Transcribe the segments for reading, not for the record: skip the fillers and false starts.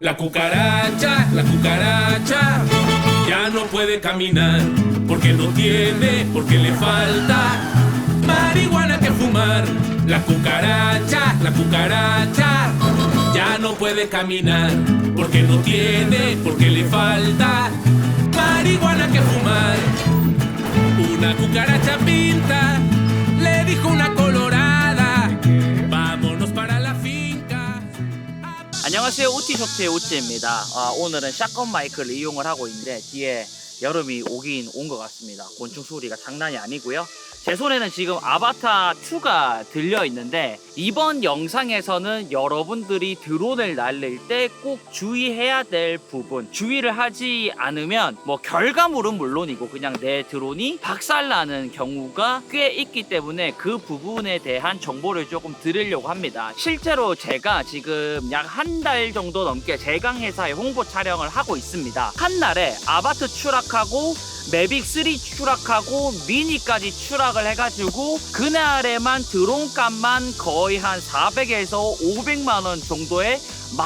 La cucaracha ya no puede caminar porque no tiene, porque le falta marihuana que fumar. La cucaracha ya no puede caminar porque no tiene, porque le falta marihuana que fumar. Una cucaracha pinta le dijo una colorada, vámonos para la finca. 안녕하세요. 우티쇼트의 우티입니다. 오늘은 샷건 마이크를 이용을 하고 있는데 뒤에 여름이 오긴 온 것 같습니다. 곤충 소리가 장난이 아니고요. 제 손에는 지금 아바타 2가 들려 있는데 이번 영상에서는 여러분들이 드론을 날릴 때 꼭 주의해야 될 부분, 주의를 하지 않으면 뭐 결과물은 물론이고 그냥 내 드론이 박살나는 경우가 꽤 있기 때문에 그 부분에 대한 정보를 조금 드리려고 합니다. 실제로 제가 지금 약 한 달 정도 넘게 제강회사의 홍보 촬영을 하고 있습니다. 한 날에 아바트 추락하고 매빅 3 추락하고 미니까지 추락을 해가지고 그날에만 드론 값만 거의 한 400에서 500만원 정도의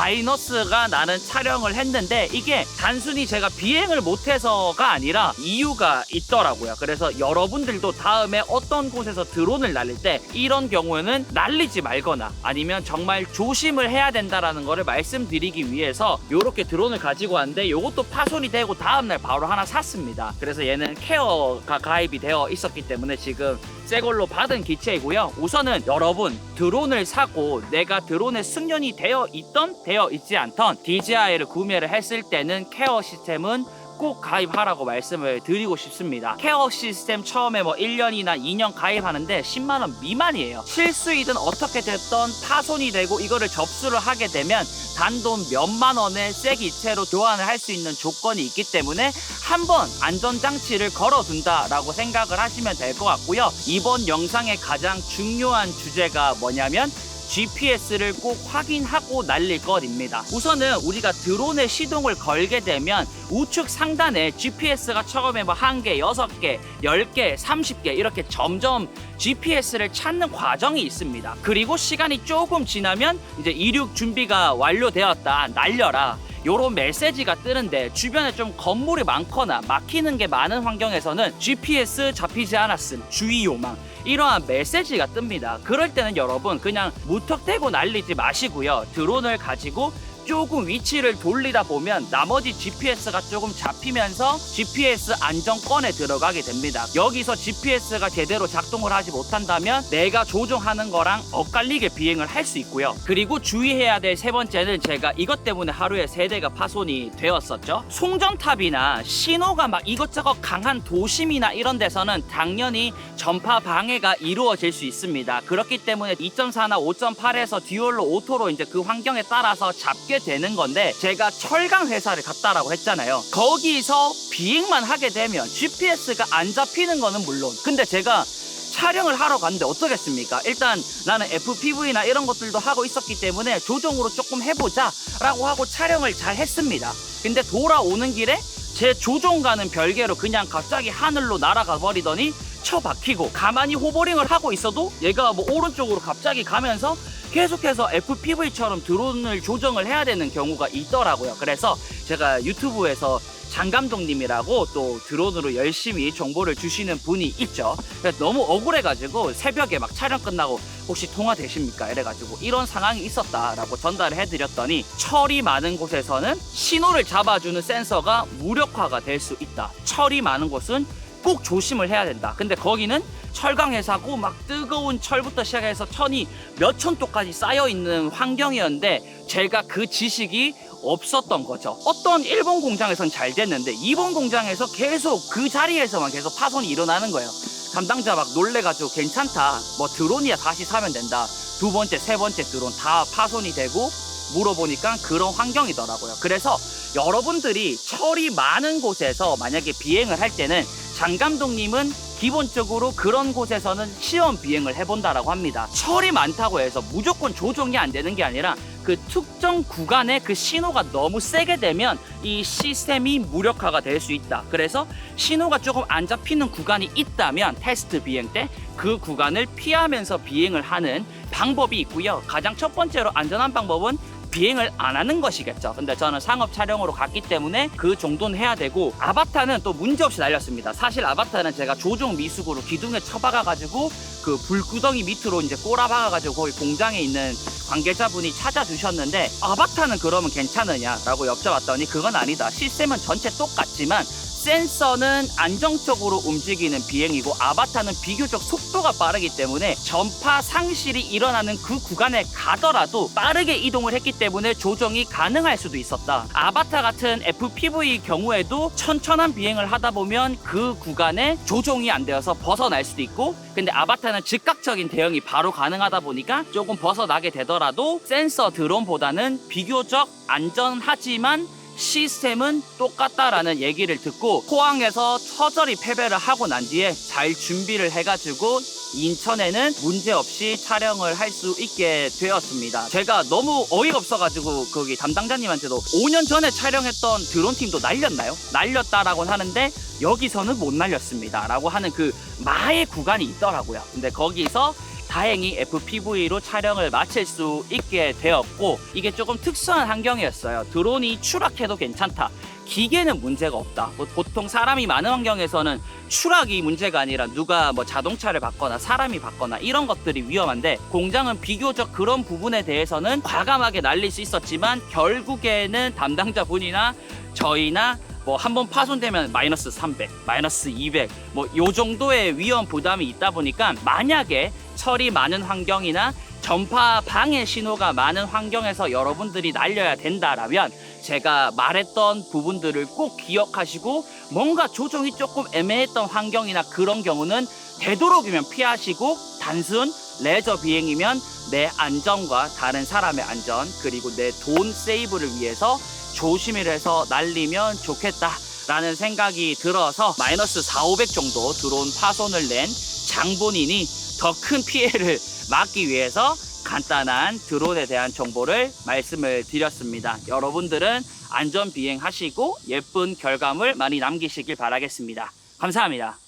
마이너스가 나는 촬영을 했는데 이게 단순히 제가 비행을 못해서가 아니라 이유가 있더라고요. 그래서 여러분들도 다음에 어떤 곳에서 드론을 날릴 때 이런 경우에는 날리지 말거나 아니면 정말 조심을 해야 된다라는 거를 말씀드리기 위해서 이렇게 드론을 가지고 왔는데 이것도 파손이 되고 다음날 바로 하나 샀습니다. 그래서 얘는 케어가 가입이 되어 있었기 때문에 지금 새 걸로 받은 기체이고요. 우선은 여러분 드론을 사고 내가 드론에 승연이 되어 있던 되어 있지 않던 DJI를 구매를 했을 때는 케어 시스템은 꼭 가입하라고 말씀을 드리고 싶습니다. 케어 시스템 처음에 뭐 1년이나 2년 가입하는데 10만원 미만이에요. 실수이든 어떻게 됐던 파손이 되고 이거를 접수를 하게 되면 단돈 몇만 원의 새 기체로 교환을 할 수 있는 조건이 있기 때문에 한번 안전장치를 걸어둔다라고 생각을 하시면 될 것 같고요. 이번 영상의 가장 중요한 주제가 뭐냐면 GPS를 꼭 확인하고 날릴 것입니다. 우선은 우리가 드론에 시동을 걸게 되면 우측 상단에 GPS가 처음에 뭐 1개, 6개, 10개, 30개 이렇게 점점 GPS를 찾는 과정이 있습니다. 그리고 시간이 조금 지나면 이제 이륙 준비가 완료되었다, 날려라. 요런 메시지가 뜨는데 주변에 좀 건물이 많거나 막히는 게 많은 환경에서는 GPS 잡히지 않았음, 주의 요망 이러한 메시지가 뜹니다. 그럴 때는 여러분 그냥 무턱대고 날리지 마시고요. 드론을 가지고 조금 위치를 돌리다 보면 나머지 GPS가 조금 잡히면서 GPS 안정권에 들어가게 됩니다. 여기서 GPS가 제대로 작동을 하지 못한다면 내가 조종하는 거랑 엇갈리게 비행을 할 수 있고요. 그리고 주의해야 될 세 번째는 제가 이것 때문에 하루에 3대가 파손이 되었었죠. 송전탑이나 신호가 막 이것저것 강한 도심이나 이런 데서는 당연히 전파 방해가 이루어질 수 있습니다. 그렇기 때문에 2.4나 5.8에서 듀얼로 오토로 이제 그 환경에 따라서 잡게 되는 건데 제가 철강 회사를 갔다라고 했잖아요. 거기서 비행만 하게 되면 GPS가 안 잡히는 거는 물론 근데 제가 촬영을 하러 갔는데 어떠겠습니까? 일단 나는 FPV나 이런 것들도 하고 있었기 때문에 조종으로 조금 해보자 라고 하고 촬영을 잘 했습니다. 근데 돌아오는 길에 제 조종과는 별개로 그냥 갑자기 하늘로 날아가 버리더니 처박히고 가만히 호버링을 하고 있어도 얘가 뭐 오른쪽으로 갑자기 가면서 계속해서 FPV처럼 드론을 조정을 해야 되는 경우가 있더라고요. 그래서 제가 유튜브에서 장 감독님이라고 또 드론으로 열심히 정보를 주시는 분이 있죠. 그래서 너무 억울해가지고 새벽에 막 촬영 끝나고 혹시 통화 되십니까? 이래가지고 이런 상황이 있었다라고 전달을 해드렸더니 철이 많은 곳에서는 신호를 잡아주는 센서가 무력화가 될 수 있다. 철이 많은 곳은 꼭 조심을 해야 된다. 근데 거기는 철강회사고 막 뜨거운 철부터 시작해서 천이 몇천 도까지 쌓여있는 환경이었는데 제가 그 지식이 없었던 거죠. 어떤 일본 공장에선 잘 됐는데 일본 공장에서 계속 그 자리에서만 계속 파손이 일어나는 거예요. 담당자 막 놀래가지고 괜찮다, 뭐 드론이야 다시 사면 된다. 두 번째, 세 번째 드론 다 파손이 되고 물어보니까 그런 환경이더라고요. 그래서 여러분들이 철이 많은 곳에서 만약에 비행을 할 때는 장 감독님은 기본적으로 그런 곳에서는 시험 비행을 해본다라고 합니다. 철이 많다고 해서 무조건 조종이 안 되는 게 아니라 그 특정 구간에 그 신호가 너무 세게 되면 이 시스템이 무력화가 될 수 있다. 그래서 신호가 조금 안 잡히는 구간이 있다면 테스트 비행 때 그 구간을 피하면서 비행을 하는 방법이 있고요. 가장 첫 번째로 안전한 방법은 비행을 안 하는 것이겠죠. 근데 저는 상업 촬영으로 갔기 때문에 그 정도는 해야 되고, 아바타는 또 문제없이 날렸습니다. 사실 아바타는 제가 조종 미숙으로 기둥에 쳐박아가지고 그 불구덩이 밑으로 이제 꼬라박아가지고 거기 공장에 있는 관계자분이 찾아주셨는데, 아바타는 그러면 괜찮으냐라고 여쭤봤더니 그건 아니다. 시스템은 전체 똑같지만 센서는 안정적으로 움직이는 비행이고 아바타는 비교적 속도가 빠르기 때문에 전파 상실이 일어나는 그 구간에 가더라도 빠르게 이동을 했기 때문에 조정이 가능할 수도 있었다. 아바타 같은 FPV 경우에도 천천한 비행을 하다 보면 그 구간에 조종이 안 되어서 벗어날 수도 있고, 근데 아바타는 즉각적인 대응이 바로 가능하다 보니까 조금 벗어나게 되더라도 센서 드론보다는 비교적 안전하지만 시스템은 똑같다라는 얘기를 듣고 포항에서 처절히 패배를 하고 난 뒤에 잘 준비를 해가지고 인천에는 문제없이 촬영을 할 수 있게 되었습니다. 제가 너무 어이가 없어가지고 거기 담당자님한테도 5년 전에 촬영했던 드론팀도 날렸나요? 날렸다라고 하는데 여기서는 못 날렸습니다 라고 하는 그 마의 구간이 있더라고요. 근데 거기서 다행히 FPV로 촬영을 마칠 수 있게 되었고, 이게 조금 특수한 환경이었어요. 드론이 추락해도 괜찮다, 기계는 문제가 없다. 보통 사람이 많은 환경에서는 추락이 문제가 아니라 누가 뭐 자동차를 받거나 사람이 받거나 이런 것들이 위험한데, 공장은 비교적 그런 부분에 대해서는 과감하게 날릴 수 있었지만 결국에는 담당자분이나 저희나 뭐 한번 파손되면 마이너스 300, 마이너스 200 뭐 요 정도의 위험 부담이 있다 보니까, 만약에 철이 많은 환경이나 전파 방해 신호가 많은 환경에서 여러분들이 날려야 된다라면 제가 말했던 부분들을 꼭 기억하시고, 뭔가 조종이 조금 애매했던 환경이나 그런 경우는 되도록이면 피하시고, 단순 레저 비행이면 내 안전과 다른 사람의 안전 그리고 내 돈 세이브를 위해서 조심을 해서 날리면 좋겠다 라는 생각이 들어서 마이너스 4,500 정도 드론 파손을 낸 장본인이 더 큰 피해를 막기 위해서 간단한 드론에 대한 정보를 말씀을 드렸습니다. 여러분들은 안전 비행하시고 예쁜 결과물 많이 남기시길 바라겠습니다. 감사합니다.